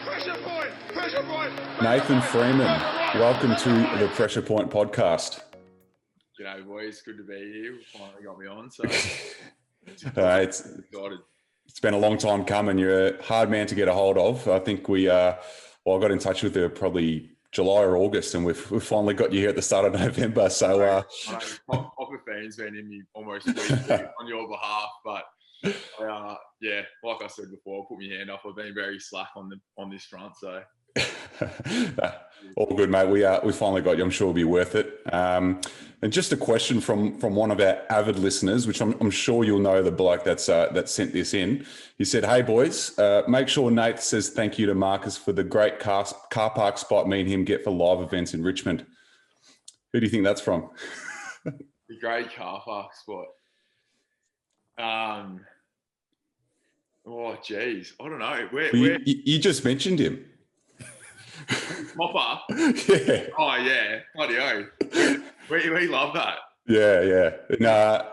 Pressure point. Nathan Freeman, welcome to the Pressure Point podcast. G'day, boys. Good to be here. Finally got me on. So it's been a long time coming. You're a hard man to get a hold of. I think I got in touch with you probably July or August, and we've finally got you here at the start of November. So Popper fans been in me almost weekly on your behalf, but like I said before, put my hand up. I've been very slack on this front, so. All good, mate. We finally got you. I'm sure it'll be worth it. And just a question from one of our avid listeners, which I'm sure you'll know the bloke that sent this in. He said, "Hey boys, make sure Nate says thank you to Marcus for the great car park spot me and him get for live events in Richmond." Who do you think that's from? The great car park spot. Oh geez, I don't know. You just mentioned him. Popper? Yeah. Oh, yeah. Bloody oh. We love that. Yeah. And,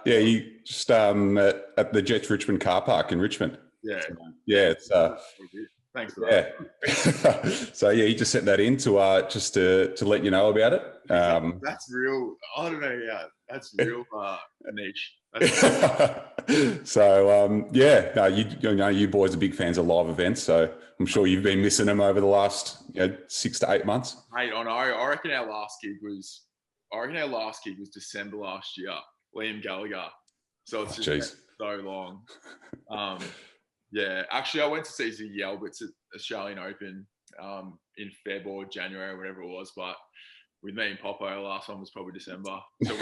you just at the Jets Richmond car park in Richmond. Yeah. It's thanks for that. Yeah. So you just sent that in to just to let you know about it. That's real. I don't know. Yeah, that's real niche. So you boys are big fans of live events, so I'm sure you've been missing them over the last 6 to 8 months. Mate, I know. I reckon our last gig was December last year. Liam Gallagher. So it's just so long. Actually, I went to see Ziggy Alberts at Australian Open in Feb or January or whatever it was, but with me and Popo, our last one was probably December. So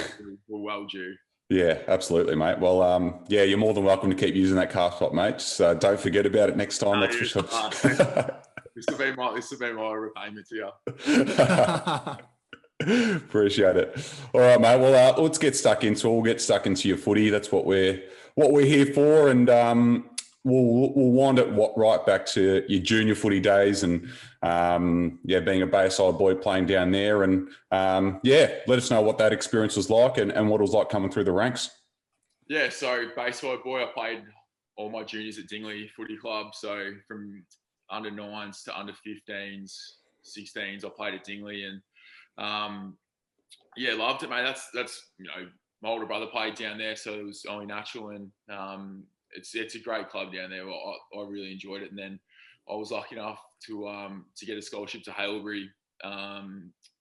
we're well due. Yeah, absolutely, mate. Well, you're more than welcome to keep using that car spot, mate. Just don't forget about it next time. That's for sure. This will be my repayment to you. Appreciate it. All right, mate. Well, let's get stuck into it. We'll get stuck into your footy. That's what we're here for, and we'll wind it right back to your junior footy days, and being a Bayside boy playing down there, and let us know what that experience was like and what it was like coming through the ranks. Yeah, so Bayside boy, I played all my juniors at Dingley Footy Club. So from under 9s to under 15s, 16s, I played at Dingley, and loved it, mate. That's my older brother played down there, so it was only natural, and it's a great club down there. I really enjoyed it, and then I was lucky enough to get a scholarship to Haileybury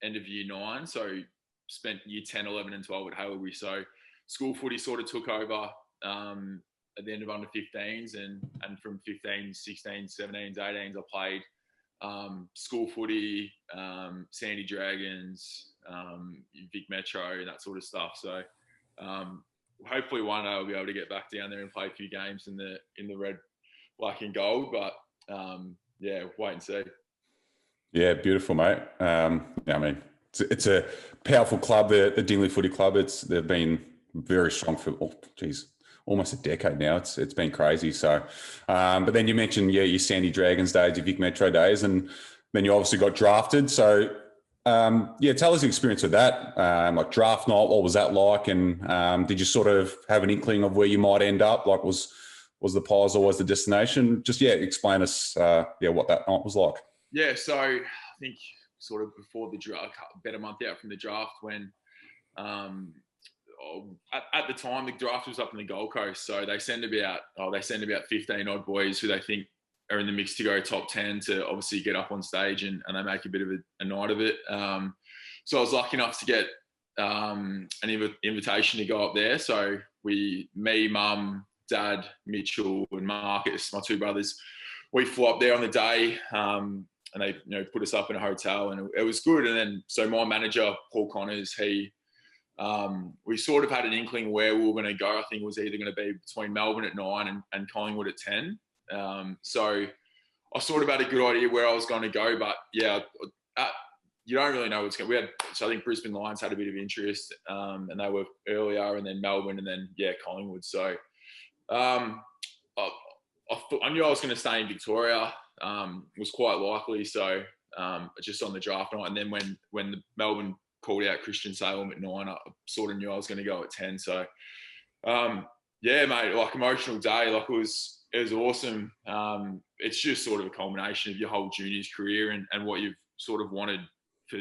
end of year 9. So spent year 10, 11 and 12 at Haileybury. So school footy sort of took over at the end of under 15s, and from 15s, 16s, 17s, 18s, I played school footy, Sandy Dragons, Vic Metro, and that sort of stuff. So hopefully one day I'll be able to get back down there and play a few games in the red, black and gold. But wait and see. Yeah, beautiful, mate. It's a powerful club, the Dingley Footy Club. They've been very strong for almost a decade now. It's been crazy. So, but then you mentioned your Sandy Dragons days, your Vic Metro days, and then you obviously got drafted. So, tell us the experience with that. Like draft night, what was that like? And did you sort of have an inkling of where you might end up? Like was the Pies always the destination? Just explain us what that night was like. Yeah, so I think sort of before the draft, about a month out from the draft, when at the time the draft was up in the Gold Coast, so they send about 15 odd boys who they think are in the mix to go top 10 to obviously get up on stage, and they make a bit of a night of it. So I was lucky enough to get an invitation to go up there. So me, Mum, Dad, Mitchell and Marcus, my two brothers, we flew up there on the day, and they put us up in a hotel, and it was good. And then so my manager, Paul Connors, we sort of had an inkling where we were going to go. I think it was either going to be between Melbourne at 9 and Collingwood at 10. So I sort of had a good idea where I was going to go, but you don't really know what's going to. So I think Brisbane Lions had a bit of interest, and they were earlier, and then Melbourne, and then Collingwood. So I knew I was going to stay in Victoria. Was quite likely. So just on the draft night, and then when the Melbourne called out Christian Salem at 9, I sort of knew I was going to go at 10. So mate, like emotional day. Like it it was awesome. It's just sort of a culmination of your whole juniors career and what you've sort of wanted for,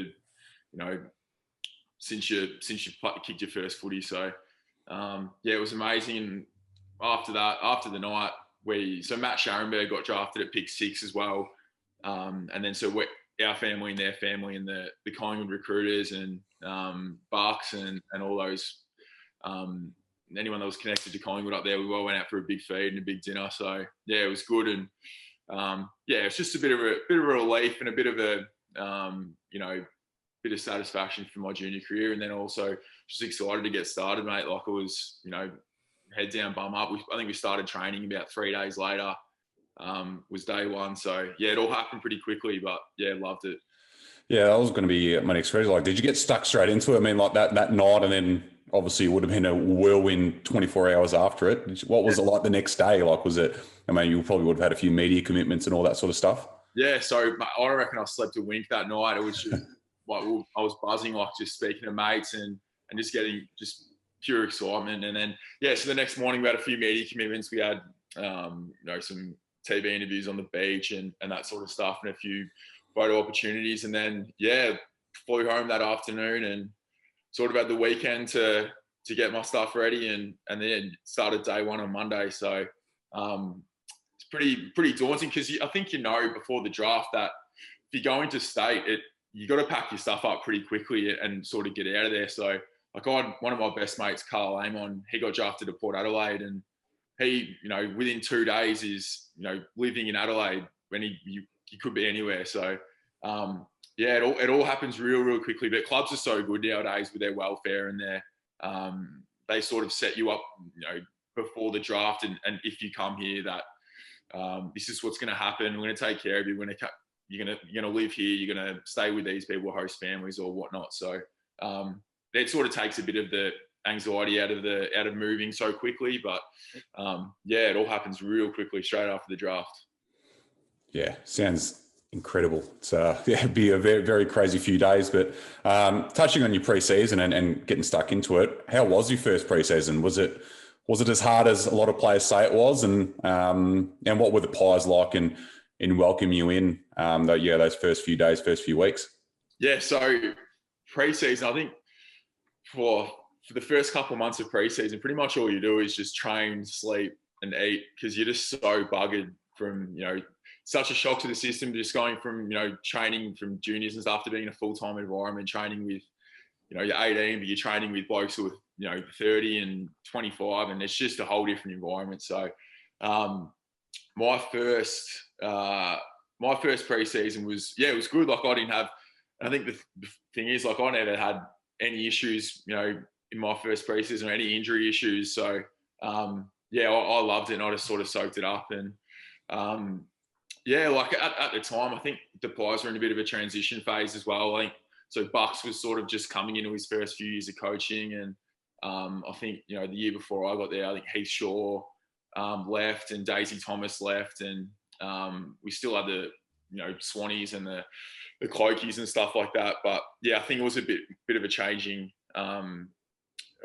since you kicked your first footy. So it was amazing. And after the night, so Matt Scharenberg got drafted at pick 6 as well. And then so our family and their family and the Collingwood recruiters and Bucks and all those, anyone that was connected to Collingwood up there, we all went out for a big feed and a big dinner. So it was good. And it's just a bit of a relief and a bit of a bit of satisfaction for my junior career. And then also just excited to get started, mate. Like it was, head down, bum up. I think we started training about 3 days later. Was day one. So it all happened pretty quickly, but loved it. Yeah, that was going to be my next question. Like, did you get stuck straight into it? I mean, like that night, and then obviously it would have been a whirlwind 24 hours after it. What was it like the next day? Like, was it, I mean, you probably would have had a few media commitments and all that sort of stuff. Yeah. So I reckon I slept a wink that night. It was just like, I was buzzing, like just speaking to mates and just getting just pure excitement. And then, so the next morning we had a few media commitments. We had, some TV interviews on the beach and that sort of stuff and a few photo opportunities. And then, flew home that afternoon and sort of had the weekend to get my stuff ready and then started day one on Monday. So it's pretty daunting because I think before the draft that if you're going to state, you got to pack your stuff up pretty quickly and sort of get out of there. So like one of my best mates, Carl Amon, he got drafted to Port Adelaide and he, within 2 days is, living in Adelaide when he could be anywhere. So, it all happens real quickly. But clubs are so good nowadays with their welfare and they sort of set you up, before the draft. And if you come here, that this is what's going to happen. We're going to take care of you. You're going to live here. You're going to stay with these people, host families or whatnot. So it sort of takes a bit of the anxiety out of moving so quickly, but it all happens real quickly straight after the draft. Yeah, sounds incredible. It's it'd be a very, very crazy few days. But touching on your preseason and getting stuck into it, how was your first preseason? Was it as hard as a lot of players say it was? And what were the Pies like in welcoming you in? Those first few days, first few weeks. Yeah, so preseason, I think for the first couple of months of preseason, pretty much all you do is just train, sleep, and eat because you're just so buggered from, such a shock to the system, just going from, training from juniors and stuff to being in a full-time environment, training with, you're 18, but you're training with blokes who are, 30 and 25, and it's just a whole different environment. So my first preseason was, it was good. Like I didn't have, I think the thing is, like I never had any issues, in my first preseason or any injury issues. So, I loved it and I just sort of soaked it up. And, like at the time, I think the Pies were in a bit of a transition phase as well. I think, so Bucks was sort of just coming into his first few years of coaching. And I think, the year before I got there, I think Heath Shaw left and Daisy Thomas left. And we still had the, Swannies and the Cloakies and stuff like that. But I think it was a bit of a changing, a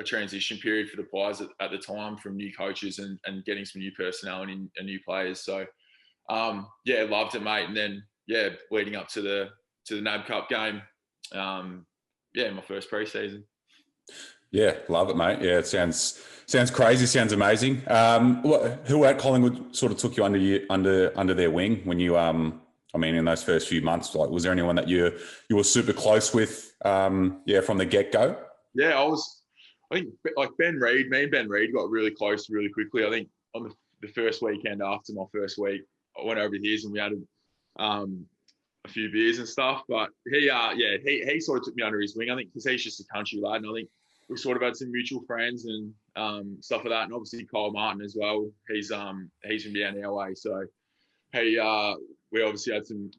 transition period for the Pies at the time from new coaches and getting some new personnel and new players. So, loved it, mate. And then, leading up to the NAB Cup game, my first preseason. Yeah, love it, mate. Yeah, it sounds crazy. Sounds amazing. Who at Collingwood sort of took you under their wing when you, in those first few months? Like, was there anyone that you were super close with? From the get go. Yeah, I think like Ben Reid, me and Ben Reid got really close really quickly. I think on the first weekend after my first week, I went over to his and we had a few beers and stuff. But he sort of took me under his wing, I think, because he's just a country lad. And I think we sort of had some mutual friends and stuff like that. And obviously Kyle Martin as well. He's from down our way. So we obviously had some,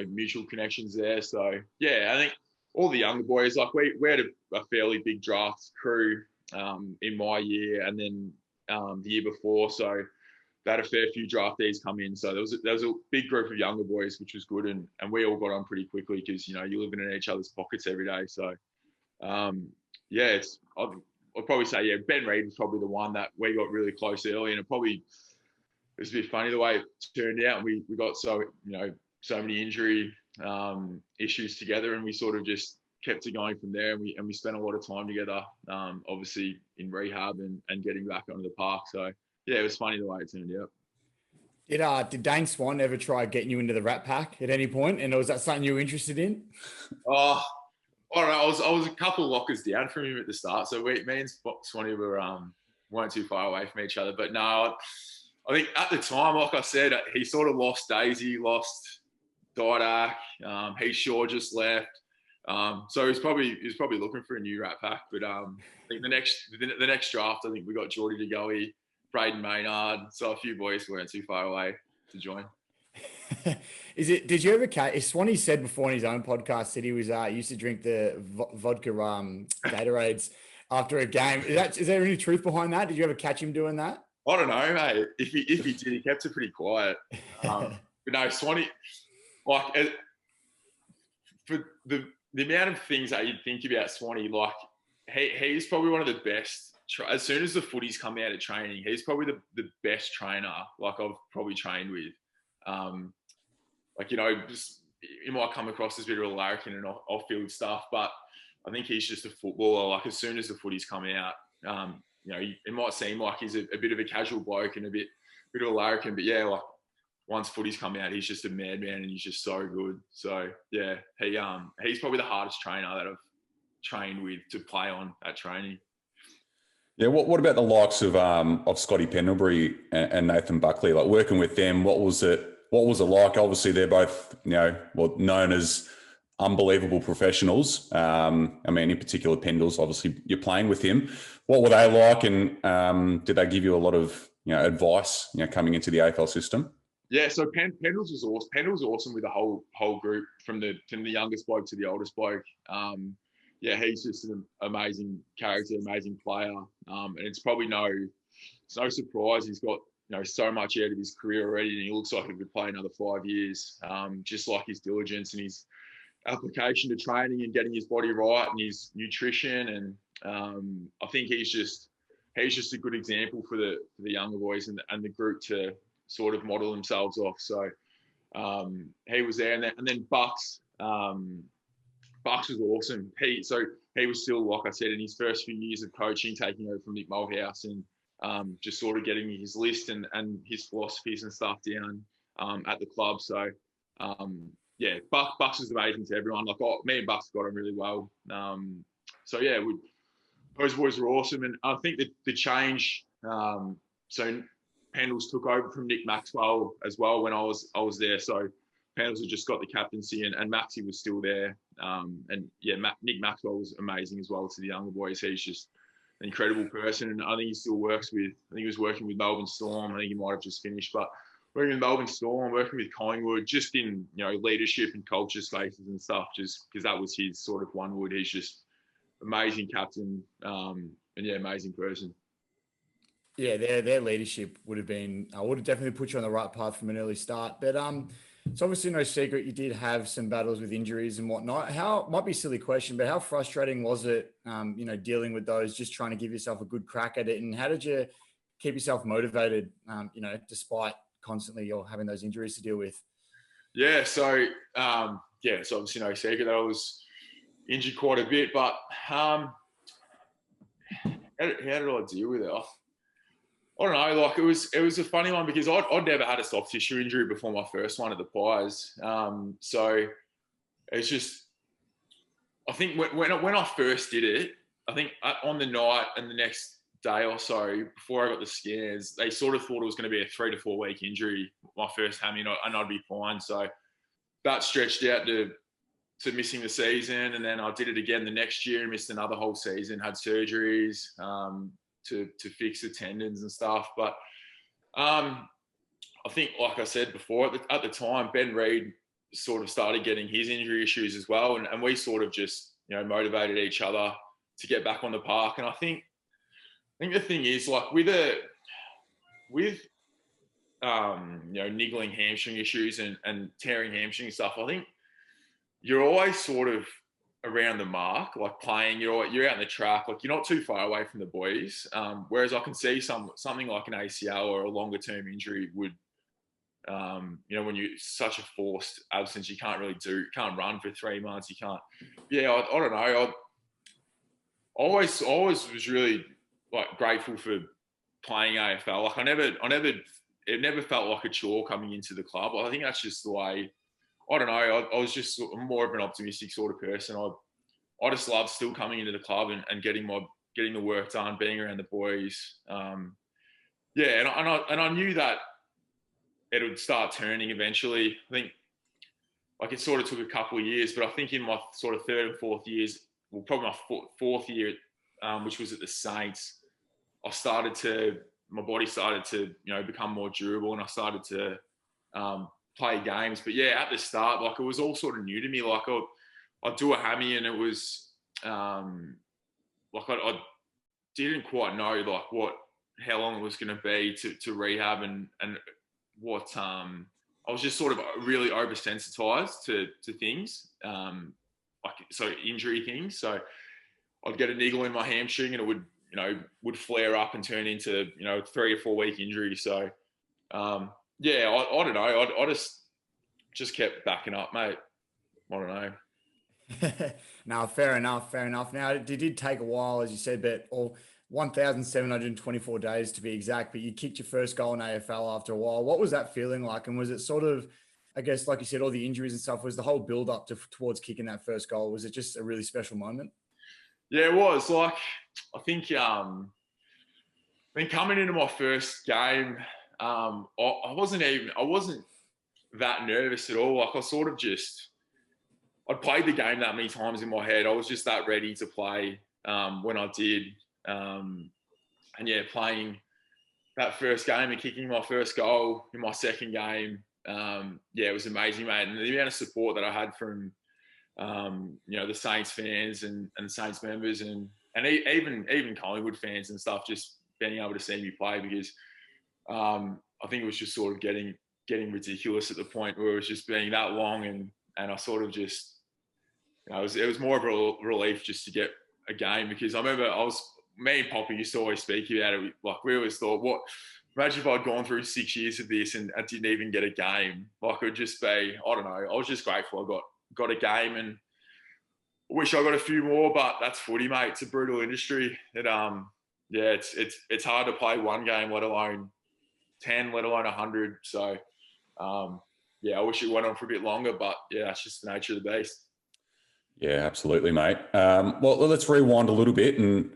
mutual connections there. So I think all the younger boys, like we had a fairly big draft crew in my year and then the year before. So they had a fair few draftees come in. So there was a big group of younger boys, which was good. And we all got on pretty quickly because, you're living in each other's pockets every day. So, I'd probably say, Ben Reid was probably the one that we got really close early. And it probably was a bit funny the way it turned out. We got so many injury issues together, and we sort of just kept it going from there. And we spent a lot of time together, obviously in rehab and getting back onto the park. So yeah, it was funny the way it turned out. Did Dane Swan ever try getting you into the Rat Pack at any point? And was that something you were interested in? Oh, I don't know. I was a couple of lockers down from him at the start. So me and Swanee weren't too far away from each other. But no, I think at the time, like I said, he sort of lost Daisy, lost Didak. Shaw just left. So he's probably looking for a new Rat Pack. But I think the next draft, I think we got Geordie De Goey, Braden Maynard. So a few boys weren't too far away to join. Did you ever catch? Swanee said before in his own podcast that he was used to drink the vodka Gatorades after a game. Is there any truth behind that? Did you ever catch him doing that? I don't know, mate. If he did, he kept it pretty quiet. But no, Swanee, like for the amount of things that you'd think about Swanee, like he's probably one of the best. As soon as the footy's come out of training, he's probably the best trainer like I've probably trained with. Just he might come across as a bit of a larrikin and off-field stuff, but I think he's just a footballer. Like as soon as the footy's come out, it might seem like he's a bit of a casual bloke and a bit of a larrikin, but yeah, like once footy's come out, he's just a madman and he's just so good. So yeah, he's probably the hardest trainer that I've trained with to play on at training. Yeah, what about the likes of Scotty Pendlebury and Nathan Buckley? Like working with them, what was it like? Obviously, they're both known as unbelievable professionals. In particular, Pendles. Obviously, you're playing with him. What were they like, and did they give you a lot of advice coming into the AFL system? Yeah, so Pendles was awesome. Pendles was awesome with the whole group, from the youngest bloke to the oldest bloke. Yeah, he's just an amazing character, amazing player. And it's probably no surprise he's got so much out of his career already, and he looks like he could play another 5 years. Just like his diligence and his application to training and getting his body right and his nutrition, and I think he's just a good example for the younger boys and the group to sort of model themselves off. So he was there, and then Bucks. Bucks was awesome. He was still, like I said, in his first few years of coaching, taking over from Nick Mulhouse and just sort of getting his list and his philosophies and stuff down at the club. So, Bucks was amazing to everyone. Like me and Bucks got on really well. Those boys were awesome. And I think that the change, so Pendles took over from Nick Maxwell as well when I was there. So Pendles had just got the captaincy and Maxie was still there. Nick Maxwell was amazing as well to the younger boys. He's just an incredible person, and I think he still works with. I think he was working with Melbourne Storm. I think he might have just finished, but working with Melbourne Storm, working with Collingwood, just in leadership and culture spaces and stuff. Just because that was his sort of one wood. He's just amazing captain, amazing person. Yeah, their leadership would have definitely put you on the right path from an early start. But it's obviously no secret you did have some battles with injuries and whatnot. Might be a silly question, but how frustrating was it, dealing with those, just trying to give yourself a good crack at it? And how did you keep yourself motivated, despite constantly you're having those injuries to deal with? Yeah, so it's obviously no secret that I was injured quite a bit, but how did I deal with it? I don't know. Like it was a funny one because I'd never had a soft tissue injury before my first one at the Pies. So it's just, I think when I first did it, I think on the night and the next day or so before I got the scans, they sort of thought it was going to be a 3 to 4 week injury, my first hammy, and I'd be fine. So that stretched out to missing the season, and then I did it again the next year and missed another whole season, had surgeries. To fix the tendons and stuff. But I think, like I said before, at the time, Ben Reid sort of started getting his injury issues as well. And we sort of just, motivated each other to get back on the park. And I think the thing is, like with niggling hamstring issues and tearing hamstring stuff, I think you're always sort of around the mark, like playing, you're out in the track, like you're not too far away from the boys. Whereas I can see something like an ACL or a longer term injury would, when you're such a forced absence, you can't run for 3 months. You can't, I don't know. I always was really like grateful for playing AFL. Like it never felt like a chore coming into the club. I think that's just the way. I don't know. I was just more of an optimistic sort of person. I just love still coming into the club and getting the work done, being around the boys. And I knew that it would start turning eventually. I think like it sort of took a couple of years, but I think in my sort of third and fourth years, well, probably my fourth year, which was at the Saints, my body started to, become more durable, and I started to play games. But at the start, like it was all sort of new to me. Like I'd do a hammy, and it was like I didn't quite know like how long it was going to be to rehab and what I was just sort of really oversensitized to things, injury things. So I'd get a niggle in my hamstring, and it would flare up and turn into 3 or 4 week injury. So I don't know. I just kept backing up, mate. I don't know. No, fair enough. Now, it did take a while, as you said, but 1,724 days to be exact, but you kicked your first goal in AFL after a while. What was that feeling like? And was it sort of, I guess, like you said, all the injuries and stuff, was the whole build up towards kicking that first goal, was it just a really special moment? Yeah, it was. Like, I think coming into my first game, I wasn't that nervous at all. Like I sort of I'd played the game that many times in my head. I was just that ready to play when I did. Playing that first game and kicking my first goal in my second game, it was amazing, mate. And the amount of support that I had from, the Saints fans and Saints members and even Collingwood fans and stuff, just being able to see me play, because I think it was just sort of getting ridiculous at the point where it was just being that long, and I sort of just, it was more of a relief just to get a game, because I remember me and Poppy used to always speak about it. Like we always thought, imagine if I'd gone through 6 years of this and I didn't even get a game. Like it would just be, I don't know. I was just grateful I got a game, and I wish I got a few more, but that's footy, mate. It's a brutal industry. It's hard to play one game, let alone 10, let alone 100. So, I wish it went on for a bit longer, but that's just the nature of the beast. Yeah, absolutely, mate. Well, let's rewind a little bit and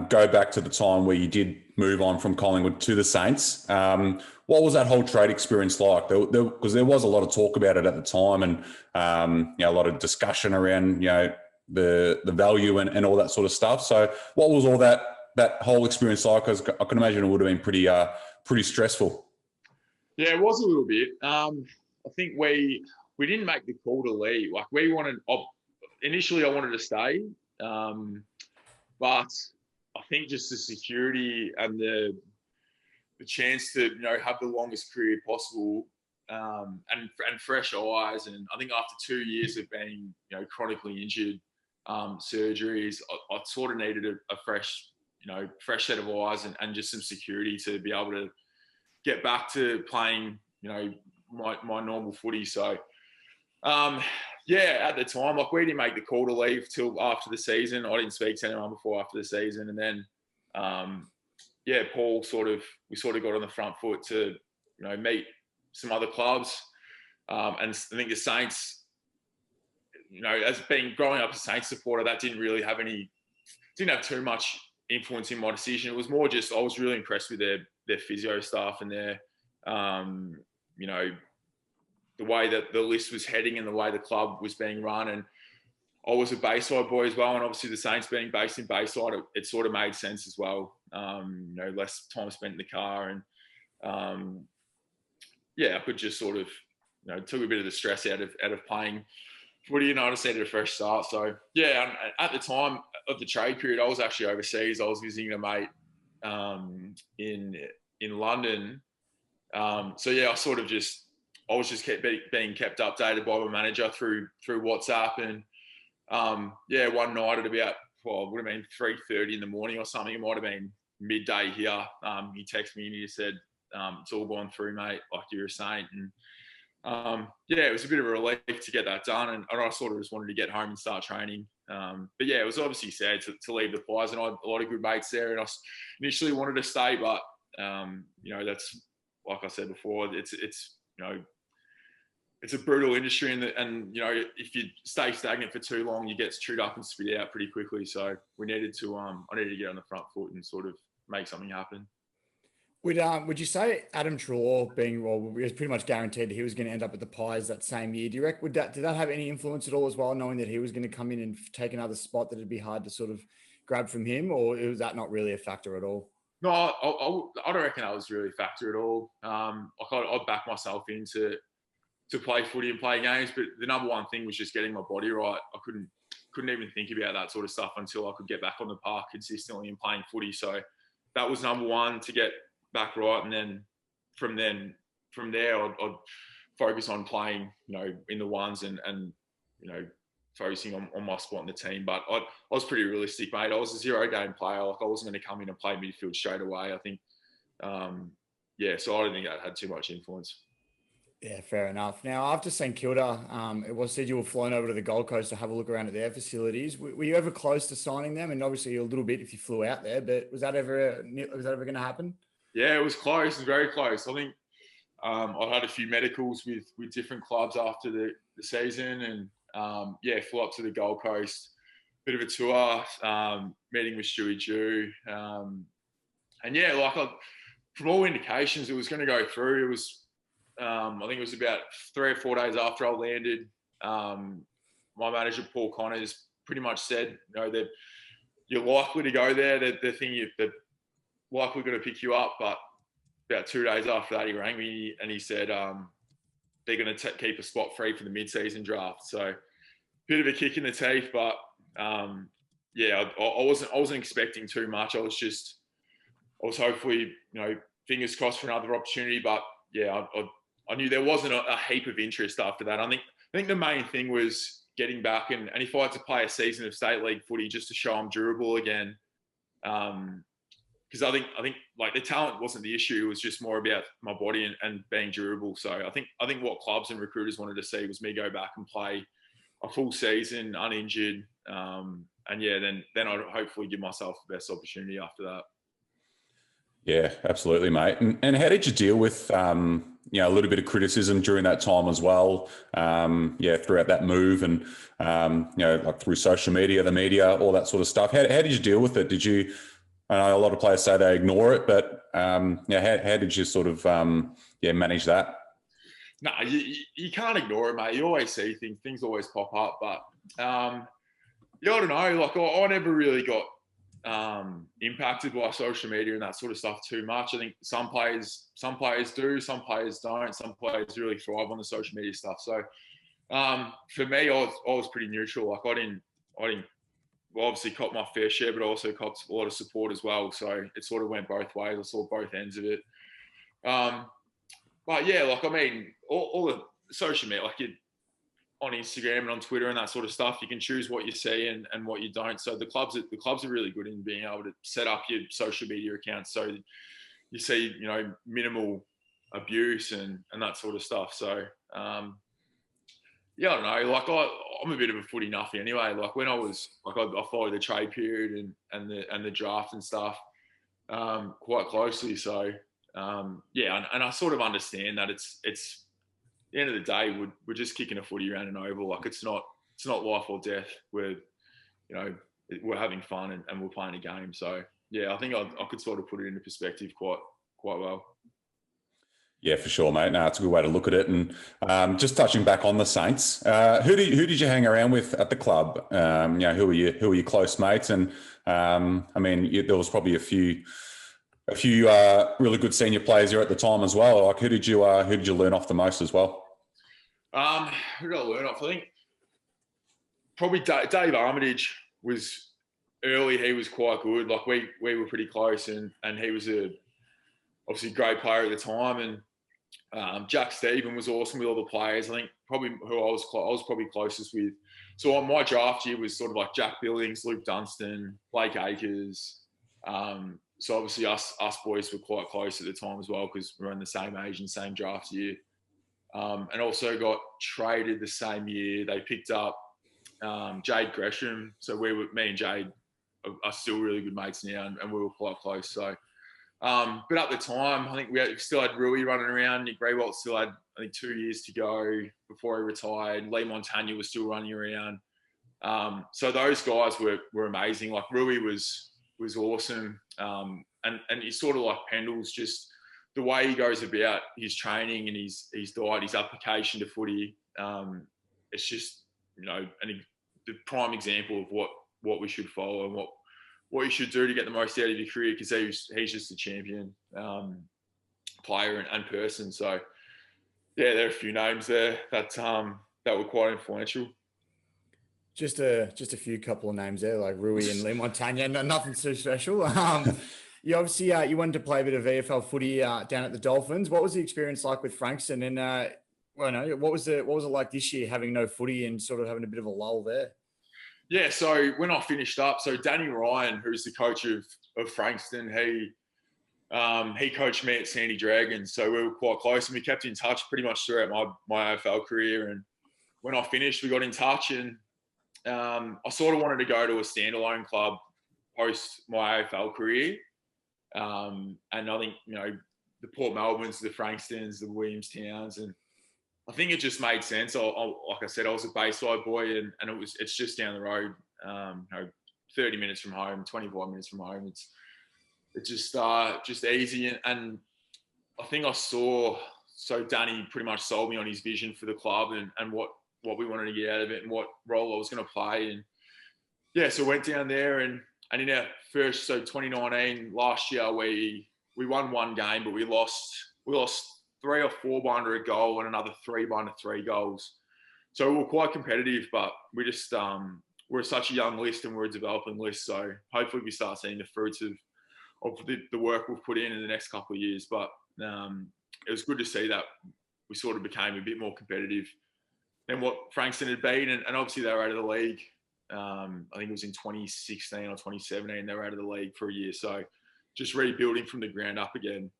go back to the time where you did move on from Collingwood to the Saints. What was that whole trade experience like? Because there was a lot of talk about it at the time, and a lot of discussion around the value and all that sort of stuff. So, what was all that whole experience like? Because I can imagine it would have been pretty stressful. Yeah, it was a little bit. I think we didn't make the call to leave. Like we wanted. Initially, I wanted to stay, but I think just the security and the chance to have the longest career possible, and fresh eyes, and I think after 2 years of being chronically injured, surgeries, I sort of needed a fresh set of eyes and just some security to be able to get back to playing my normal footy. So. At the time, like we didn't make the call to leave till after the season. I didn't speak to anyone before after the season, and then, Paul we sort of got on the front foot to, meet some other clubs, and I think the Saints, as being growing up a Saints supporter, that didn't have too much influence in my decision. It was more just I was really impressed with their physio staff and their, the way that the list was heading and the way the club was being run. And I was a Bayside boy as well. And obviously the Saints being based in Bayside, it sort of made sense as well. Less time spent in the car. And I could just sort of, took a bit of the stress out of playing footy, and I just needed a fresh start. So, at the time of the trade period, I was actually overseas. I was visiting a mate in London. I was just being kept updated by my manager through WhatsApp, and yeah, one night at about, well, it would have been 3:30 in the morning or something. It might have been midday here. He texted me and he said, it's all gone through, mate, like you're a saint. And yeah, it was a bit of a relief to get that done. And I sort of just wanted to get home and start training. But yeah, it was obviously sad to leave the Pies, and I had a lot of good mates there. And I initially wanted to stay, but you know, that's, like I said before, it's you know, it's a brutal industry, and you know, if you stay stagnant for too long, you get chewed up and spit out pretty quickly. So we needed to, I needed to get on the front foot and sort of make something happen. Would you say Adam Treloar being, well, it was pretty much guaranteed that he was going to end up at the Pies that same year? Do you reckon, did that have any influence at all as well, knowing that he was going to come in and take another spot that it'd be hard to sort of grab from him, or was that not really a factor at all? No, I don't reckon that was really a factor at all. I'd back myself in to play footy and play games, but the number one thing was just getting my body right. I couldn't even think about that sort of stuff until I could get back on the park consistently and playing footy. So that was number one, to get back right, and then from there I'd focus on playing, you know, in the ones and you know, focusing on my spot in the team. But I was pretty realistic, mate. I was a 0 game player. Like, I wasn't going to come in and play midfield straight away. I think, yeah, so I don't think that had too much influence. Yeah, fair enough. Now, after St Kilda, it was said you were flown over to the Gold Coast to have a look around at their facilities. Were you ever close to signing them? And obviously a little bit if you flew out there, but was that ever going to happen? Yeah, it was close. It was very close. I think I had a few medicals with different clubs after the season, and yeah, flew up to the Gold Coast, bit of a tour, meeting with Stewie Jew, and yeah, like, from all indications, it was going to go through. It was, I think it was about 3 or 4 days after I landed. My manager Paul Connors pretty much said, you know, that you're likely to go there. They're likely going to pick you up. But about 2 days after that, he rang me and he said they're going to keep a spot free for the mid-season draft. So bit of a kick in the teeth, but yeah, I wasn't expecting too much. I was hopefully, you know, fingers crossed for another opportunity. But yeah, I knew there wasn't a heap of interest after that. I think the main thing was getting back, and if I had to play a season of state league footy just to show I'm durable again. Because I think like, the talent wasn't the issue. It was just more about my body and being durable. So I think what clubs and recruiters wanted to see was me go back and play a full season uninjured. And yeah, then I'd hopefully give myself the best opportunity after that. Yeah, absolutely, mate. And how did you deal with, you know, a little bit of criticism during that time as well? Yeah, throughout that move, and you know, like through social media, the media, all that sort of stuff. How did you deal with it? Did you? I know a lot of players say they ignore it, but yeah, how did you sort of yeah, manage that? No, you can't ignore it, mate. You always see things always pop up, but yeah, I don't know. Like, I never really got impacted by social media and that sort of stuff too much. I think some players do, some players don't. Some players really thrive on the social media stuff. So for me, I was pretty neutral. Like, I didn't well, obviously cop my fair share, but I also copped a lot of support as well. So it sort of went both ways. I saw both ends of it. But yeah, like, I mean, all the social media, like, on Instagram and on Twitter and that sort of stuff, you can choose what you see and what you don't. So the clubs are really good in being able to set up your social media accounts so you see, you know, minimal abuse and that sort of stuff. So yeah, I don't know. Like, I'm a bit of a footy nuffy anyway. Like, when I was like, I followed the trade period and the draft and stuff quite closely. So yeah, and I sort of understand that it's at the end of the day, we're just kicking a footy around an oval. Like, it's not life or death. We're, you know, we're having fun and we're playing a game. So yeah, I think I could sort of put it into perspective quite well. Yeah, for sure, mate. No, it's a good way to look at it. And just touching back on the Saints, who did you hang around with at the club? You know, who are your close mates? And I mean, there was probably a few really good senior players here at the time as well. Like, who did you learn off the most as well? Who did I learn off? I think probably Dave Armitage was early. He was quite good. Like, we were pretty close, and he was obviously a great player at the time. And Jack Stephen was awesome with all the players. I think probably who I was probably closest with. So on my draft year was sort of like Jack Billings, Luke Dunstan, Blake Acres. So obviously us boys were quite close at the time as well because we were in the same age and same draft year. And also got traded the same year. They picked up Jade Gresham. So me and Jade are still really good mates now, and we were quite close. So, but at the time, I think we still had Rui running around. Nick Grewalt still had, I think, 2 years to go before he retired. Lee Montagna was still running around. So those guys were amazing. Like Rui was awesome. And he's sort of like Pendle's, just the way he goes about his training and his diet, his application to footy. It's just, the prime example of what we should follow and what you should do to get the most out of your career, because he's just a champion player and person. So, yeah, there are a few names there that were quite influential. Just a couple of names there, like Rui and Lee Montagna. Nothing too special. You obviously you wanted to play a bit of VFL footy down at the Dolphins. What was the experience like with Frankston? And what was it like this year, having no footy and sort of having a bit of a lull there? Yeah, so when I finished up, so Danny Ryan, who's the coach of Frankston, he coached me at Sandy Dragons, so we were quite close, and we kept in touch pretty much throughout my AFL career. And when I finished, we got in touch, and I sort of wanted to go to a standalone club post my AFL career. And I think, the Port Melbournes, the Frankstons, the Williamstowns, and I think it just made sense. Like I said, I was a Bayside boy, and it's just down the road, 30 minutes from home, 25 minutes from home. It's just easy. And I think so Danny pretty much sold me on his vision for the club and what we wanted to get out of it and what role I was going to play. And yeah, so I went down there and in our first, 2019, last year, we won one game, but we lost 3 or 4 by under a goal and another 3 by under 3 goals. So we were quite competitive, but we just, we're such a young list and we're a developing list. So hopefully we start seeing the fruits of the work we've put in the next couple of years. But it was good to see that we sort of became a bit more competitive than what Frankston had been. And obviously they were out of the league. I think it was in 2016 or 2017, they were out of the league for a year. So just rebuilding from the ground up again.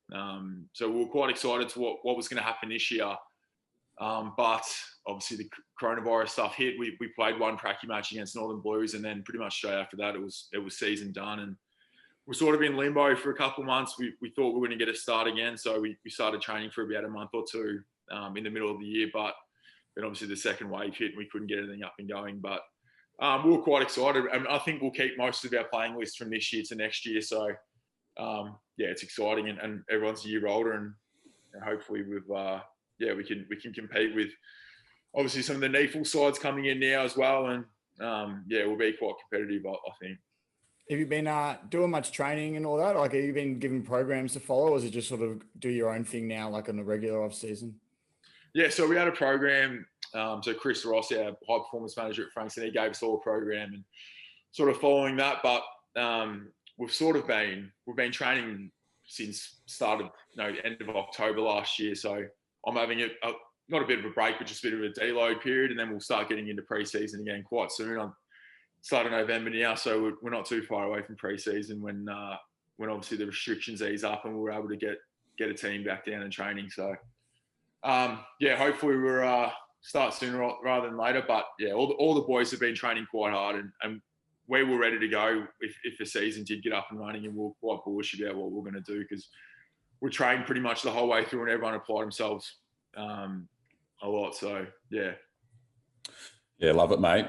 So we were quite excited to what was going to happen this year. But obviously the coronavirus stuff hit. We played one pracky match against Northern Blues, and then pretty much straight after that, it was season done. And we're sort of in limbo for a couple of months. We thought we were going to get a start again. So we started training for about a month or two in the middle of the year. But then obviously the second wave hit and we couldn't get anything up and going. But we were quite excited. And I think we'll keep most of our playing list from this year to next year. So, yeah, it's exciting, and everyone's a year older, and hopefully we can compete with obviously some of the NEFL sides coming in now as well. And yeah, we'll be quite competitive, I think. Have you been doing much training and all that? Like, have you been given programs to follow, or is it just sort of do your own thing now, like on a regular off season? Yeah, so we had a program. So Chris Ross, our high performance manager at Frankston, he gave us all a program and sort of following that. But we've been training since end of October last year. So I'm having not a bit of a break, but just a bit of a deload period, and then we'll start getting into preseason again quite soon. I'm starting November now, so we're not too far away from preseason when obviously the restrictions ease up and we're able to get a team back down and training. So yeah, hopefully we're start sooner rather than later. But yeah, all the boys have been training quite hard, and we were ready to go if the season did get up and running, and we're quite bullish about what we're going to do, because we trained pretty much the whole way through and everyone applied themselves a lot. So yeah. Yeah, love it, mate.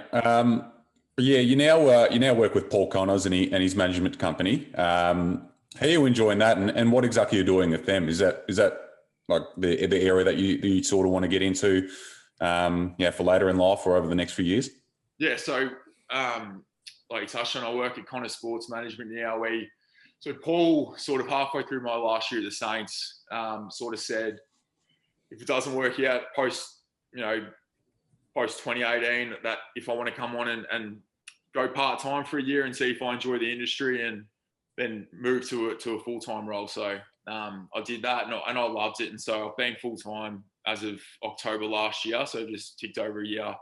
Yeah, you now work with Paul Connors and his management company. How are you enjoying that, and what exactly are you doing with them? Is that like the area that you sort of want to get into, for later in life or over the next few years? Yeah, so like you touched on, I work at Connors Sports Management now. So Paul, sort of halfway through my last year at the Saints, sort of said, if it doesn't work out post 2018, that if I want to come on and go part-time for a year and see if I enjoy the industry, and then move to a full-time role. So I did that and I loved it. And so I've been full time as of October last year. So just ticked over a year.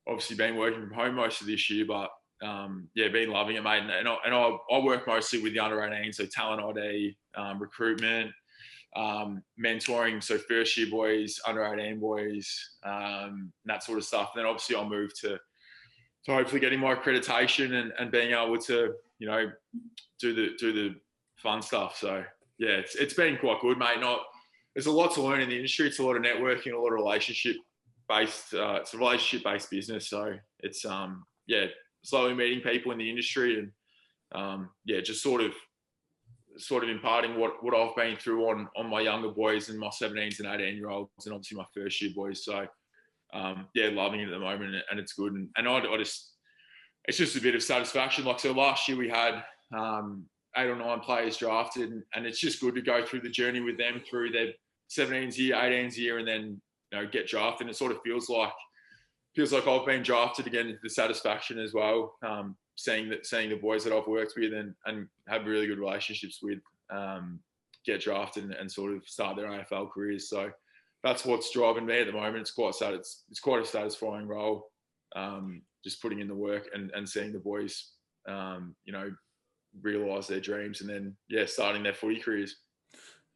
Obviously been working from home most of this year, but been loving it, mate. And I work mostly with the under 18, so talent ID, recruitment, mentoring, so first year boys, under 18 boys, that sort of stuff. And then obviously I'll move to hopefully getting my accreditation and being able to, do the fun stuff. So yeah, it's been quite good, mate. There's a lot to learn in the industry. It's a lot of networking, a lot of relationship based. It's a relationship based business. So it's slowly meeting people in the industry and just sort of imparting what I've been through on my younger boys and my 17s and 18-year-olds and obviously my first year boys. So loving it at the moment and it's good. And I just, it's just a bit of satisfaction. Like, so last year we had 8 or 9 players drafted and it's just good to go through the journey with them through their 17s year, 18s year, and then, get drafted. And it sort of feels like I've been drafted again, the satisfaction as well. Seeing the boys that I've worked with and have really good relationships with get drafted and sort of start their AFL careers. So that's what's driving me at the moment. It's quite a satisfying role. Just putting in the work and seeing the boys, realise their dreams and then starting their footy careers.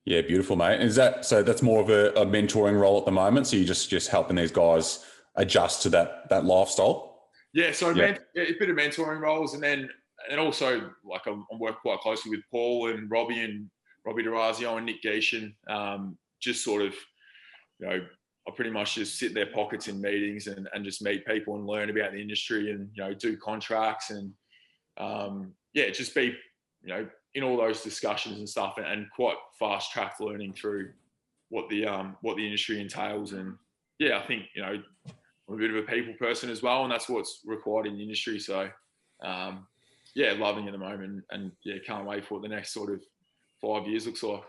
Yeah, beautiful, mate. So that's more of a mentoring role at the moment. So you're just helping these guys adjust to that lifestyle. Yeah, so a bit of mentoring roles, and also like I work quite closely with Paul and Robbie D'Orazio and Nick Geishan. Just sort of, I pretty much just sit in their pockets in meetings and just meet people and learn about the industry and do contracts and just be in all those discussions and stuff and quite fast track learning through what the industry entails. And I think I'm a bit of a people person as well, and that's what's required in the industry. So loving it at the moment and can't wait for what the next sort of 5 years looks like.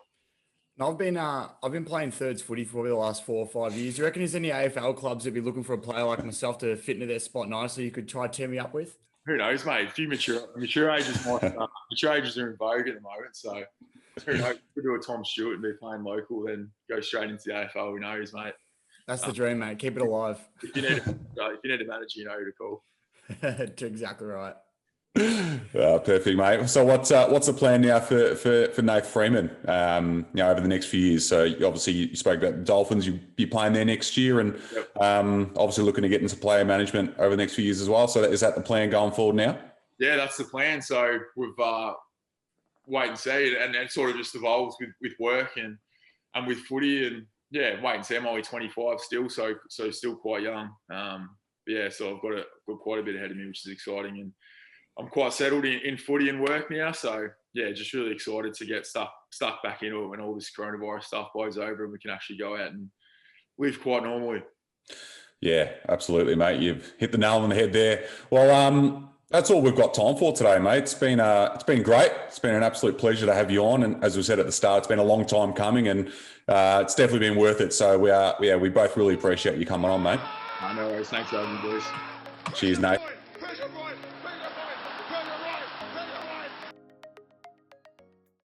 I've been playing thirds footy for the last 4 or 5 years. Do you reckon there's any AFL clubs that'd be looking for a player like myself to fit into their spot nicely you could try to tear me up with? Who knows, mate? A few mature ages mature ages are in vogue at the moment. So who knows? Could do a Tom Stewart and be playing local, then go straight into the AFL. Who knows, mate? That's the dream, mate. Keep it alive. If you need a manager, you know who to call. That's exactly right. Perfect, mate. So what's the plan now for Nathan Freeman? Over the next few years. So you spoke about the Dolphins. You'll be playing there next year, and obviously looking to get into player management over the next few years as well. So is that the plan going forward now? Yeah, that's the plan. So we've wait and see, and it sort of just evolves with work and with footy, and wait and see. I'm only 25 still, so still quite young. So I've got quite a bit ahead of me, which is exciting, and I'm quite settled in footy and work now. So just really excited to get stuck back into it when all this coronavirus stuff blows over and we can actually go out and live quite normally. Yeah, absolutely, mate. You've hit the nail on the head there. Well, that's all we've got time for today, mate. It's been great. It's been an absolute pleasure to have you on. And as we said at the start, it's been a long time coming, and it's definitely been worth it. So we both really appreciate you coming on, mate. No worries. Thanks for having me, boys. Cheers, Nate.